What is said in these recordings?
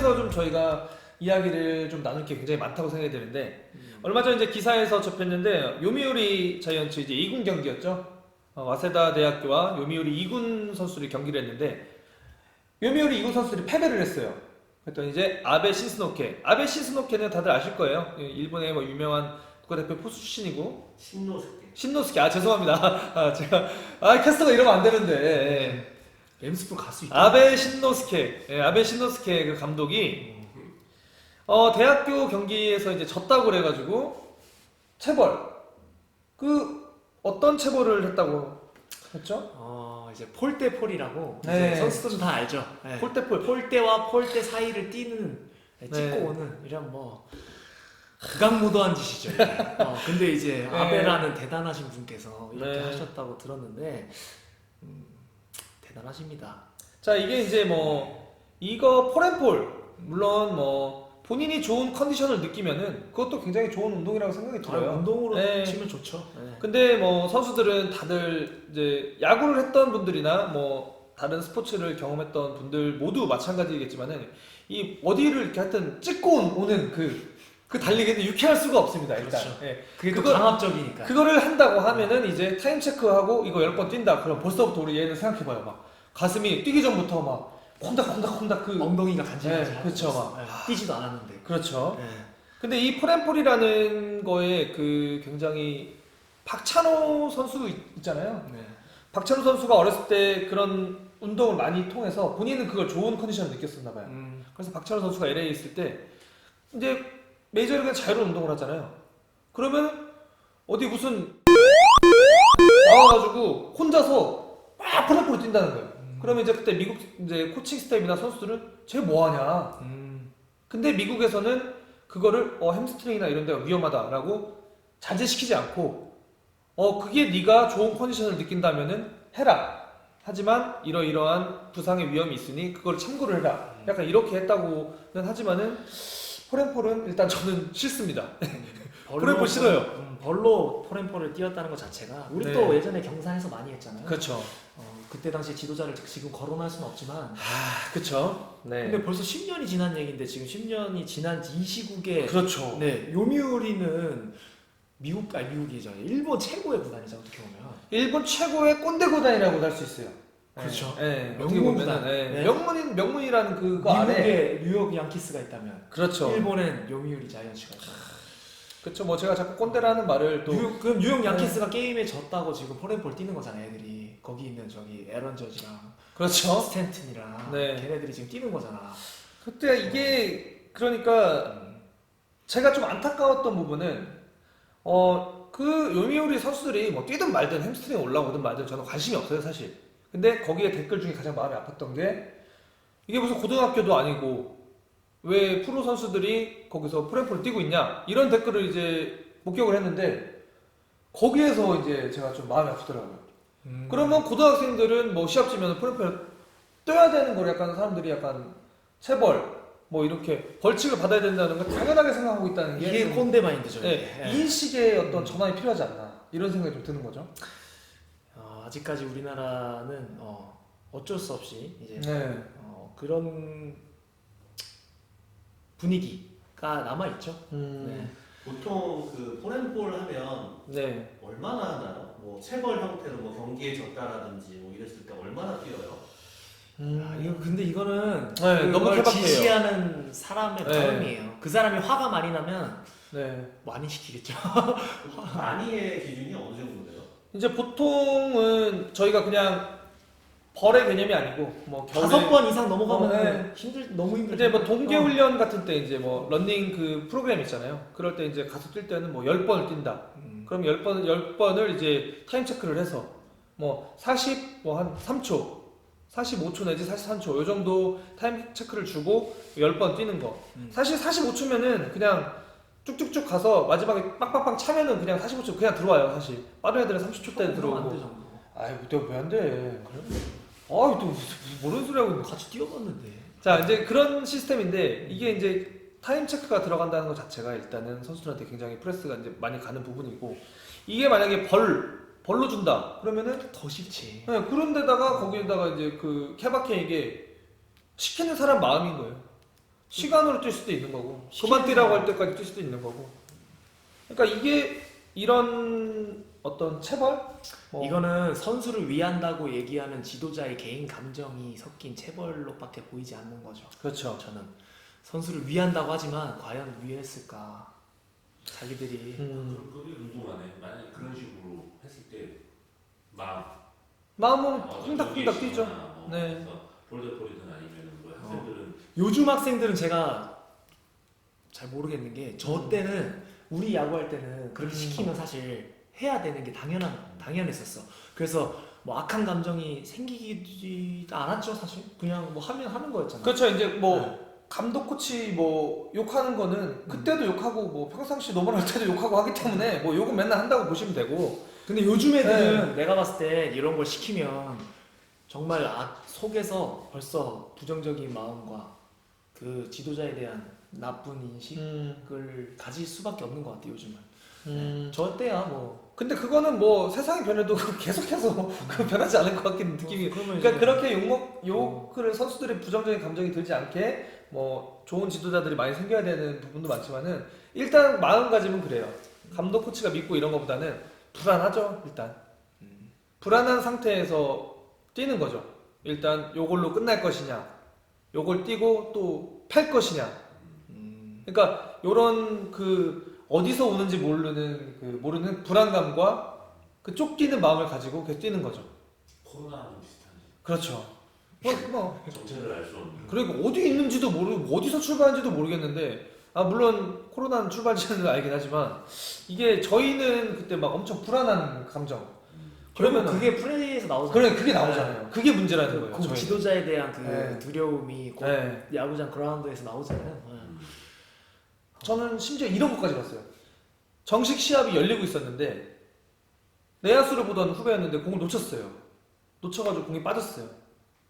대해서 좀 저희가 이야기를 좀 나눌 게 굉장히 많다고 생각이 드는데 얼마 전 이제 기사에서 접했는데 요미우리 자이언츠 이제 2군 경기였죠. 와세다 대학교와 요미우리 2군 선수들이 경기를 했는데 요미우리 2군 선수들이 패배를 했어요. 그랬더니 이제 아베 신스노케는 다들 아실 거예요. 일본의 뭐 유명한 국가대표 포수 출신이고 신노스케 죄송합니다. 제가 캐스터가 이러면 안 되는데 엠스프로 갈 수 있다. 아베 신노스케 그 감독이 대학교 경기에서 이제 졌다고 그래가지고 체벌 어떤 체벌을 했다고 했죠? 이제 폴대폴이라고 네. 선수들은 다 알죠. 네. 폴대와 폴대 사이를 뛰는 찍고 네. 오는 이런 뭐 극악무도한 짓이죠. 이게. 근데 이제 네. 아베라는 대단하신 분께서 이렇게 네. 하셨다고 들었는데 대단하십니다. 자 이게 이제 뭐 이거 폴앤폴 물론 뭐 본인이 좋은 컨디션을 느끼면은 그것도 굉장히 좋은 운동이라고 생각이 들어요. 운동으로 네. 치면 좋죠. 네. 근데 뭐 선수들은 다들 이제 야구를 했던 분들이나 뭐 다른 스포츠를 경험했던 분들 모두 마찬가지겠지만은 이 어디를 이렇게 하여튼 찍고 오는 그 달리기는 유쾌할 수가 없습니다. 일단. 그렇죠. 예. 그게 또 강압적이니까. 그거를 한다고 하면은 이제 타임 체크하고 이거 10번 뛴다. 그럼 벌써부터 우리 얘는 생각해봐요. 막 가슴이 뛰기 전부터 막 콩닥콩닥 엉덩이가 간질간질. 네, 그렇죠. 막 뛰지도 않았는데. 그렇죠. 네. 근데 이 폴앤폴이라는 거에 굉장히 박찬호 선수 있잖아요. 네. 박찬호 선수가 어렸을 때 그런 운동을 많이 통해서 본인은 그걸 좋은 컨디션을 느꼈었나 봐요. 그래서 박찬호 선수가 LA에 있을 때 이제 메이저리그는 자유로 운동을 하잖아요. 그러면 어디 무슨 나와가지고 혼자서 막 폴앤폴을 뛴다는 거예요. 그러면 이제 그때 미국 이제 코칭 스태프나 선수들은 쟤 뭐하냐. 근데 미국에서는 그거를 햄스트링이나 이런 데가 위험하다라고 자제시키지 않고 그게 네가 좋은 컨디션을 느낀다면은 해라. 하지만 이러이러한 부상의 위험이 있으니 그걸 참고를 해라. 약간 이렇게 했다고는 하지만은 폴앤폴은 일단 저는 싫습니다. 폴앤폴 싫어요. 벌로 폴앤폴을 뛰었다는 것 자체가 우리 네. 또 예전에 경산에서 많이 했잖아요. 그렇죠. 그때 당시 지도자를 지금 거론할 수는 없지만 그렇죠. 네. 근데 벌써 10년이 지난 얘기인데 지금 10년이 지난 이 시국에 그렇죠. 네, 요미우리는 미국이죠. 일본 최고의 구단이죠. 어떻게 보면. 일본 최고의 꼰대 구단이라고 할 수 있어요. 그렇죠. 네. 명문 구단. 네. 명문이라는 그거 안에 미국에 뉴욕 양키스가 있다면 그렇죠. 일본엔 요미우리 자이언츠가 있다. 그렇죠. 뭐 제가 자꾸 꼰대라는 말을 또 그럼 뉴욕 양키스가 게임에 졌다고 지금 폴앤폴 뛰는 거잖아요, 애들이. 거기 있는 저기 에런 저지랑 그렇죠. 스탠튼이랑 네. 걔네들이 지금 뛰는 거잖아. 그때 이게 그러니까 제가 좀 안타까웠던 부분은 그 요미우리 선수들이 뭐 뛰든 말든 햄스트링 올라오든 말든 저는 관심이 없어요 사실. 근데 거기에 댓글 중에 가장 마음이 아팠던 게 이게 무슨 고등학교도 아니고 왜 프로 선수들이 거기서 폴앤폴을 뛰고 있냐 이런 댓글을 이제 목격을 했는데 거기에서 이제 제가 좀 마음이 아프더라고요. 그러면 고등학생들은 뭐 시합 치면 폴앤폴 떠야 되는 걸 약간 사람들이 약간 체벌 뭐 이렇게 벌칙을 받아야 된다는 걸 당연하게 생각하고 있다는 게 이게 꼰대 마인드죠. 네, 이게. 인식의 어떤 전환이 필요하지 않나 이런 생각이 좀 드는 거죠. 아직까지 우리나라는 어쩔 수 없이 이제 네. 그런 분위기가 남아 있죠. 네. 보통 그 폴앤폴 하면 네. 얼마나 하나요? 뭐 체벌 형태로 뭐 경기에 졌다라든지 뭐 이랬을 때 얼마나 뛰어요? 근데 이거는 네, 너무 그걸 케바케예요. 지시하는 사람의 네. 마음이에요. 그 사람이 화가 많이 나면 네. 많이 시키겠죠. 많이의 기준이 어느 정도 돼요? 이제 보통은 저희가 그냥 벌의 개념이 아니고 뭐 겨울에 5번 이상 넘어가면 네. 너무 힘들죠. 이제 뭐 동계 훈련 같은 때 이제 뭐 러닝 그 프로그램 있잖아요. 그럴 때 이제 가서 뛸 때는 뭐 10번을 뛴다. 그럼 10번을 이제 타임 체크를 해서 뭐 40 뭐 한 3초 45초 내지 43초 요 정도 타임 체크를 주고 10번 뛰는 거. 사실 45초면은 그냥 쭉쭉쭉 가서 마지막에 빡빡빡 차면은 그냥 45초 그냥 들어와요, 사실. 빠른 애들은 30초 때 들어오고. 안 돼, 정도. 아이, 내가 왜 안 돼? 그래? 아이, 또 모르는 소리 하고 있네. 같이 뛰어봤는데. 자, 이제 그런 시스템인데 이게 이제 타임 체크가 들어간다는 것 자체가 일단은 선수들한테 굉장히 프레스가 이제 많이 가는 부분이고 이게 만약에 벌로 준다 그러면은 더 싫지. 네, 그런 데다가 거기에다가 이제 그 케바케 이게 시키는 사람 마음인 거예요. 시간으로 뛸 수도 있는 거고 그만 뛰라고 할 때까지 뛸 수도 있는 거고. 그러니까 이게 이런 어떤 체벌? 뭐 이거는 선수를 위한다고 얘기하는 지도자의 개인 감정이 섞인 체벌로밖에 보이지 않는 거죠. 그렇죠. 저는 선수를 위한다고 하지만 과연 위했을까? 자기들이 그게 궁금하네. 만약에 그런 식으로 했을 때 마음은 어떤 콩닥콩닥 경기에 뛰죠. 있거나 뭐 네. 그래서 볼더콜이든 아니면 뭐 학생들은 요즘 학생들은 제가 잘 모르겠는 게 저 때는 우리 야구할 때는 그렇게 시키면 사실 해야 되는 게 당연했었어. 그래서 뭐 악한 감정이 생기지 않았죠 사실. 그냥 뭐 하면 하는 거였잖아. 그렇죠. 이제 뭐 네. 감독 코치 뭐 욕하는 거는 그때도 욕하고 뭐 평상시 노멀할 때도 욕하고 하기 때문에 뭐 욕은 맨날 한다고 보시면 되고. 근데 요즘 애들은 내가 봤을 때 이런 걸 시키면 정말 속에서 벌써 부정적인 마음과 그 지도자에 대한 나쁜 인식을 가질 수밖에 없는 것 같아요 요즘은. 저 때야 뭐. 근데 그거는 뭐 세상이 변해도 계속해서 그 변하지 않을 것 같긴 느낌이. 그러면 그러니까 이제 그렇게 욕을 선수들의 부정적인 감정이 들지 않게 뭐 좋은 지도자들이 많이 생겨야 되는 부분도 많지만은 일단 마음가짐은 그래요. 감독 코치가 믿고 이런 것보다는 불안하죠 일단. 불안한 상태에서 뛰는 거죠. 일단 요걸로 끝날 것이냐, 요걸 뛰고 또 팔 것이냐. 그러니까 요런 그 어디서 오는지 모르는 불안감과 그 쫓기는 마음을 가지고 계속 뛰는 거죠. 코로나랑 좀 비슷하지. 그렇죠. 뭐 정체를 알 수 없는. 그리고 어디 있는지도 모르고 어디서 출발한지도 모르겠는데 물론 코로나는 출발지는 알긴 하지만 이게 저희는 그때 막 엄청 불안한 감정. 그러면 그러면은- 그게 플레이에서 나오잖아요. 그래 그게 나오잖아요. 그게 문제라는 거예요. 그 저희는. 지도자에 대한 그 네. 두려움이 곧 네. 야구장 그라운드에서 나오잖아요. 저는 심지어 이런 것까지 봤어요. 정식 시합이 열리고 있었는데 내야수를 보던 후배였는데 공을 놓쳤어요. 놓쳐가지고 공이 빠졌어요.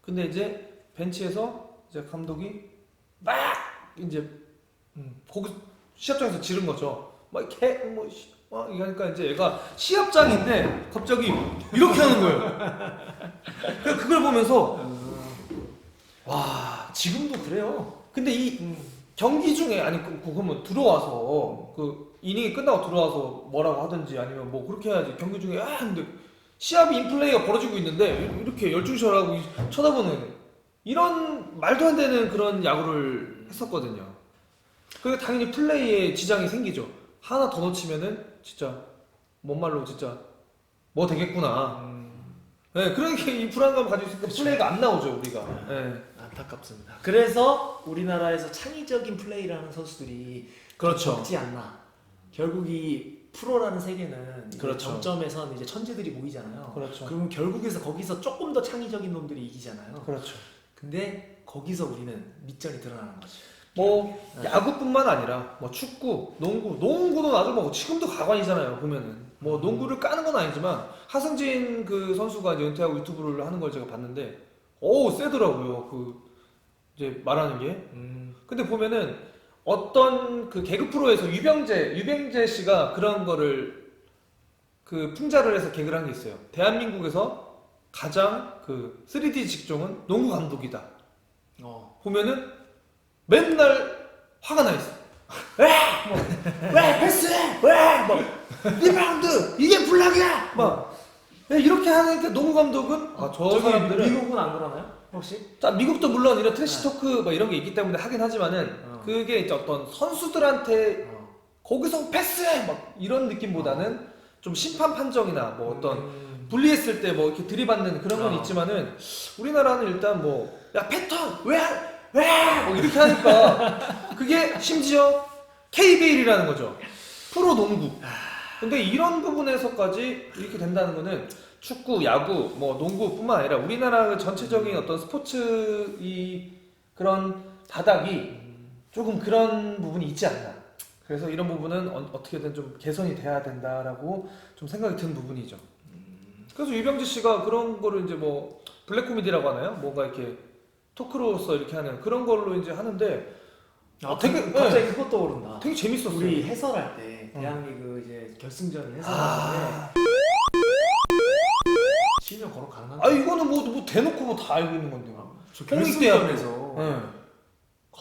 근데 이제 벤치에서 이제 감독이 막 이제 거기 시합장에서 지른 거죠. 막 이거 하니까 이제 얘가 시합장인데 갑자기 이렇게 하는 거예요. 그래서 그걸 보면서 와 지금도 그래요. 근데 이 경기 중에 아니 그러면 들어와서 그 이닝이 끝나고 들어와서 뭐라고 하든지 아니면 뭐 그렇게 해야지. 경기 중에 근데 시합이 인플레이가 벌어지고 있는데 이렇게 열중시하고 쳐다보는 이런 말도 안 되는 그런 야구를 했었거든요. 그게 당연히 플레이에 지장이 생기죠. 하나 더 놓치면은 진짜 뭔 말로 진짜 뭐 되겠구나. 네, 그러니까 이 불안감 가지고 있으니까 플레이가 안 나오죠 우리가. 네. 안타깝습니다. 그래서 우리나라에서 창의적인 플레이를 하는 선수들이 그렇죠. 적지 않나. 결국 이 프로라는 세계는 이제 그렇죠. 정점에선 이제 천재들이 모이잖아요. 그렇죠. 그러면 결국에서 거기서 조금 더 창의적인 놈들이 이기잖아요. 그렇죠. 근데 거기서 우리는 밑전이 드러나는 거지. 뭐 야구뿐만 아니라 뭐 축구, 농구도 아주 뭐 지금도 가관이잖아요. 보면은 뭐 농구를 까는 건 아니지만 하승진 그 선수가 이제 은퇴하고 유튜브를 하는 걸 제가 봤는데 세더라고요. 그 이제 말하는 게. 근데 보면은 어떤 그 개그 프로에서 유병재 씨가 그런 거를 그 풍자를 해서 개그를 한 게 있어요. 대한민국에서 가장 그 3D 직종은 농구 감독이다. 보면은 맨날 화가 나 있어. 왜 패스해? 뭐 리바운드 이게 블락이야. 막 이렇게 하니까 농구 감독은 저 저기 사람들은 미국은 안 그러나요? 혹시? 자 미국도 물론 이런 트래시 토크 뭐 이런 게 있기 때문에 하긴 하지만은 그게 이제 어떤 선수들한테 거기서 패스해 막 이런 느낌보다는 좀 심판 판정이나 뭐 어떤 분리했을 때 뭐 이렇게 들이받는 그런 건 있지만은 우리나라는 일단 뭐 야 패턴 왜 뭐 이렇게 하니까 그게 심지어 KBL이라는 거죠. 프로 농구. 근데 이런 부분에서까지 이렇게 된다는 거는 축구, 야구, 뭐 농구뿐만 아니라 우리나라 전체적인 어떤 스포츠 이 그런 바닥이 조금 그런 부분이 있지 않나. 그래서 이런 부분은 어떻게든 좀 개선이 돼야 된다라고 좀 생각이 드는 부분이죠. 그래서 유병지 씨가 그런 거를 이제 뭐 블랙 코미디라고 하나요? 뭔가 이렇게 토크로서 이렇게 하는 그런 걸로 이제 하는데 되게 갑자기 그것도 떠오른다. 되게 재밌었어요. 우리 해설할 때 대한리그 이제 결승전을 해설할 때 실명 거로 가능한가? 이거는 뭐 대놓고 뭐 다 알고 있는 건데. 저 홍익대학교. 결승전에서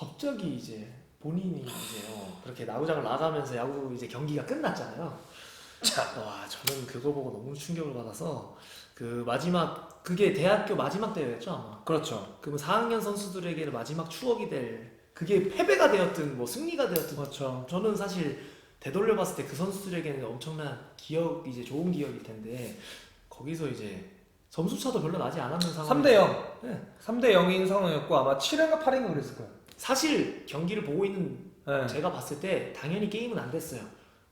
갑자기 이제 본인이 이제 그렇게 야구장을 나가면서 야구 이제 경기가 끝났잖아요. 와 저는 그거 보고 너무 충격을 받아서 그 마지막 그게 대학교 마지막 대회였죠 아마. 그렇죠. 그러면 4학년 선수들에게는 마지막 추억이 될 그게 패배가 되었든 뭐 승리가 되었든 그렇죠. 저는 사실 되돌려 봤을 때 그 선수들에게는 엄청난 기억 이제 좋은 기억일 텐데 거기서 이제 점수 차도 별로 나지 않았는 상황. 3대 0. 네. 3대 0인 상황이었고 아마 7회인가 8회인가 그랬을 거예요. 사실 경기를 보고 있는 네. 제가 봤을 때 당연히 게임은 안 됐어요.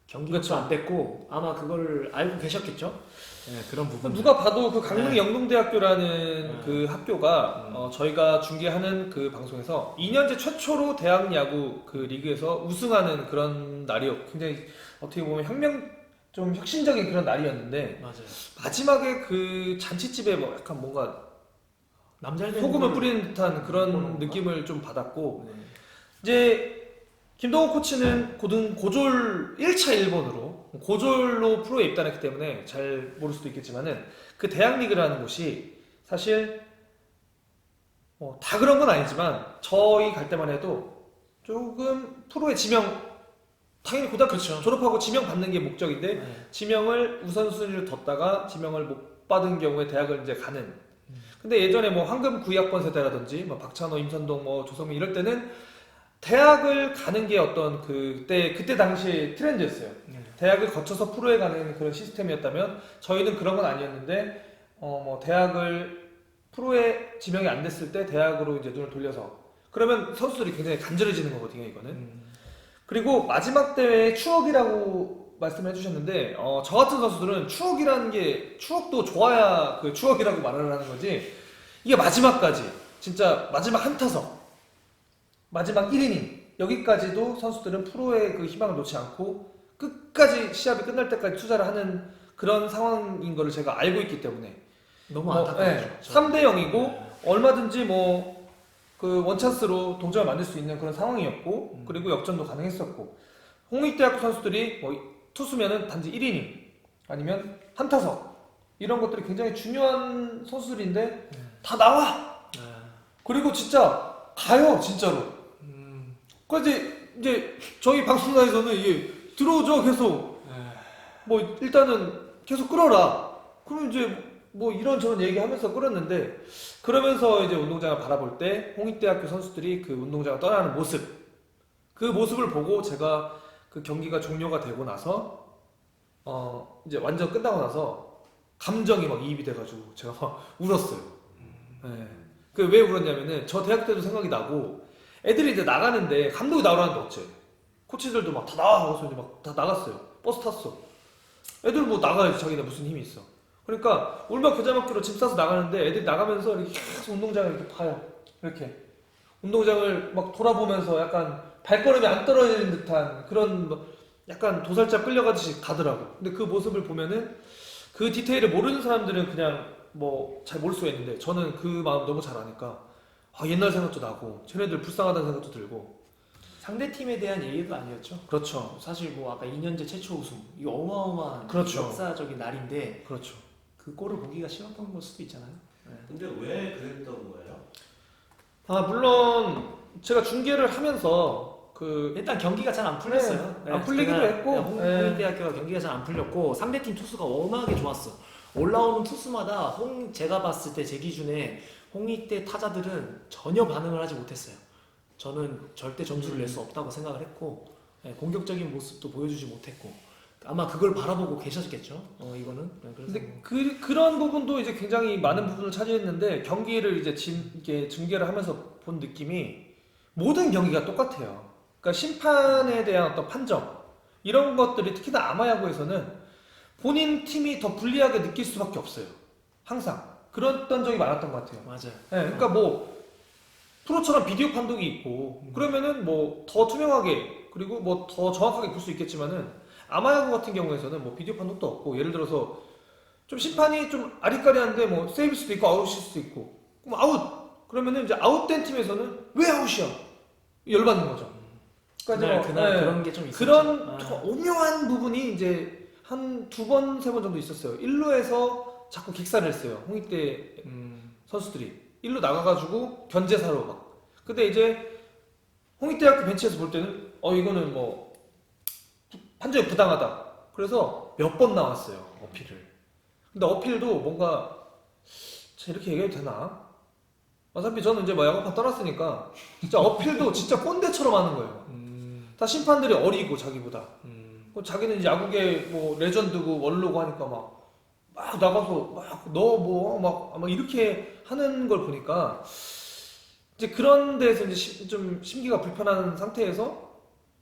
경기가 그쵸. 안 됐고 아마 그걸 알고 계셨겠죠. 네, 그런 부분. 누가 봐도 그 강릉 네. 영동대학교라는 네. 그 학교가 저희가 중계하는 그 방송에서 2년제 최초로 대학 야구 그 리그에서 우승하는 그런 날이었고 굉장히 어떻게 보면 좀 혁신적인 그런 날이었는데 맞아요. 마지막에 그 잔치집에 뭐 약간 뭔가 남자들 소금을 뿌리는 듯한 그런 그런가? 느낌을 좀 받았고 네. 이제 김동호 코치는 고졸 1차 1번으로 고졸로 프로에 입단했기 때문에 잘 모를 수도 있겠지만은 그 대학 리그라는 곳이 사실 다 그런 건 아니지만 저희 갈 때만 해도 조금 프로의 지명 당연히 고등학교 그쵸. 졸업하고 지명 받는 게 목적인데 네. 지명을 우선순위를 뒀다가 지명을 못 받은 경우에 대학을 이제 가는. 근데 예전에 뭐 황금 구의학번 세대라든지 뭐 박찬호, 임선동, 뭐 조성민 이럴 때는 대학을 가는 게 어떤 그때 당시 트렌드였어요. 네. 대학을 거쳐서 프로에 가는 그런 시스템이었다면 저희는 그런 건 아니었는데 뭐 대학을 프로에 지명이 안 됐을 때 대학으로 이제 눈을 돌려서 그러면 선수들이 굉장히 간절해지는 거거든요, 이거는. 그리고 마지막 대회의 추억이라고 말씀해 주셨는데 저 같은 선수들은 추억이라는 게 추억도 좋아야 그 추억이라고 말을 하는 거지 이게 마지막까지 진짜 마지막 한 타석 마지막 1이닝 여기까지도 선수들은 프로의 그 희망을 놓지 않고 끝까지 시합이 끝날 때까지 투자를 하는 그런 상황인 거를 제가 알고 있기 때문에 너무 안타깝죠. 3대 0이고 얼마든지 뭐 그 원찬스로 동점을 만들 수 있는 그런 상황이었고 그리고 역전도 가능했었고 홍익대학교 선수들이 뭐 투수면은 단지 1이닝 아니면 한 타석 이런 것들이 굉장히 중요한 선수들인데 다 나와 그리고 진짜 가요 진짜로 그래서 이제 저희 방송사에서는 이게 들어오죠 계속 뭐 일단은 계속 끌어라 그럼 이제 뭐 이런저런 얘기하면서 끌었는데 그러면서 이제 운동장을 바라볼 때 홍익대학교 선수들이 그 운동장을 떠나는 모습 그 모습을 보고 제가 그 경기가 종료가 되고 나서 이제 완전 끝나고 나서 감정이 막 이입이 돼가지고 제가 막 울었어요. 네. 그 왜 울었냐면은 저 대학 때도 생각이 나고 애들이 이제 나가는데 감독이 나오라는데 어째 코치들도 막 다 나와 하고서 이제 막 다 나갔어요. 버스 탔어. 애들 뭐 나가야지 자기네 무슨 힘이 있어. 그러니까 울며 겨자 먹기로 짐 싸서 나가는데 애들이 나가면서 이렇게 계속 운동장을 이렇게 봐요. 이렇게 운동장을 막 돌아보면서 약간 발걸음이 안 떨어지는 듯한 그런 뭐 약간 도살자 끌려가듯이 가더라고. 근데 그 모습을 보면은 그 디테일을 모르는 사람들은 그냥 뭐 잘 모를 수가 있는데 저는 그 마음 너무 잘 아니까 옛날 생각도 나고 쟤네들 불쌍하다는 생각도 들고. 상대 팀에 대한 예의도 아니었죠. 그렇죠. 사실 뭐 아까 2년제 최초 우승 이거 어마어마한 그렇죠. 역사적인 날인데 그렇죠. 그 골을 보기가 싫었던 걸 수도 있잖아요. 근데 왜 그랬던 거예요? 물론 제가 중계를 하면서 일단 경기가 잘 안 풀렸어요. 안 풀리기도 했고, 홍익대학교가 경기가 잘 안 풀렸고 상대팀 투수가 워낙에 좋았어. 올라오는 투수마다 제가 봤을 때 제 기준에 홍익대 타자들은 전혀 반응을 하지 못했어요. 저는 절대 점수를 낼 수 없다고 생각을 했고 공격적인 모습도 보여주지 못했고 아마 그걸 바라보고 계셨겠죠. 이거는. 그래서 근데 그런 부분도 이제 굉장히 많은 부분을 차지했는데 경기를 이제 이렇게 중계를 하면서 본 느낌이 모든 경기가 똑같아요. 그러니까 심판에 대한 어떤 판정 이런 것들이 특히나 아마야구에서는 본인 팀이 더 불리하게 느낄 수밖에 없어요. 항상 그랬던 적이 많았던 것 같아요. 맞아요. 그러니까 뭐 프로처럼 비디오 판독이 있고 그러면은 뭐 더 투명하게 그리고 뭐 더 정확하게 볼 수 있겠지만은 아마야구 같은 경우에서는 뭐 비디오 판독도 없고 예를 들어서 좀 심판이 좀 아리까리한데 뭐 세이브일 수도 있고 아웃일 수도 있고 그럼 아웃 그러면은 이제 아웃된 팀에서는 왜 아웃이야 열받는 거죠. 그날 뭐, 그런 게 좀 있었죠. 그런 오묘한 부분이 이제 한 2번, 3번 정도 있었어요. 1루에서 자꾸 킥사를 했어요. 홍익대 선수들이 1루 나가가지고 견제사로 막. 근데 이제 홍익대학교 벤치에서 볼 때는 이거는 뭐 판정이 부당하다. 그래서 몇 번 나왔어요 어필을. 근데 어필도 뭔가 이렇게 얘기해도 되나? 어차피 저는 이제 뭐 야구판 떠났으니까 진짜 어필도 진짜 꼰대처럼 하는 거예요. 다 심판들이 어리고 자기보다. 자기는 이제 야구계 뭐 레전드고 원로고 하니까 막 나가서 막 이렇게 하는 걸 보니까 이제 그런 데서 이제 좀 심기가 불편한 상태에서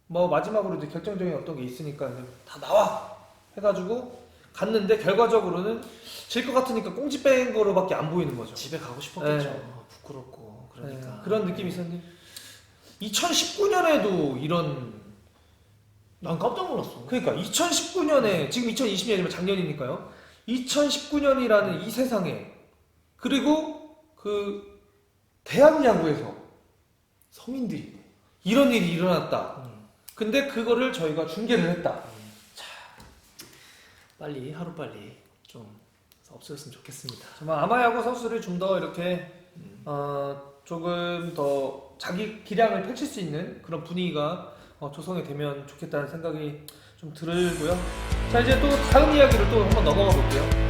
뭐 마지막으로 이제 결정적인 어떤 게 있으니까 이제 다 나와 해가지고 갔는데 결과적으로는 질 것 같으니까 꽁지 뺀 거로밖에 안 보이는 거죠. 집에 가고 싶었겠죠. 네. 부끄럽고 그러니까 네, 그런 느낌이 있었는데 2019년에도 이런 난 깜짝 놀랐어. 그러니까 2019년에 지금 2020년이면 작년이니까요. 2019년이라는 이 세상에 그리고 그 대학 야구에서 서민들이 이런 일이 일어났다. 근데 그거를 저희가 중계를 했다. 빨리 하루빨리 좀 없어졌으면 좋겠습니다. 정말 아마야구 선수들이 좀 더 이렇게 조금 더 자기 기량을 펼칠 수 있는 그런 분위기가 조성이 되면 좋겠다는 생각이 좀 들고요. 자 이제 또 다음 이야기를 또 한번 넘어가 볼게요.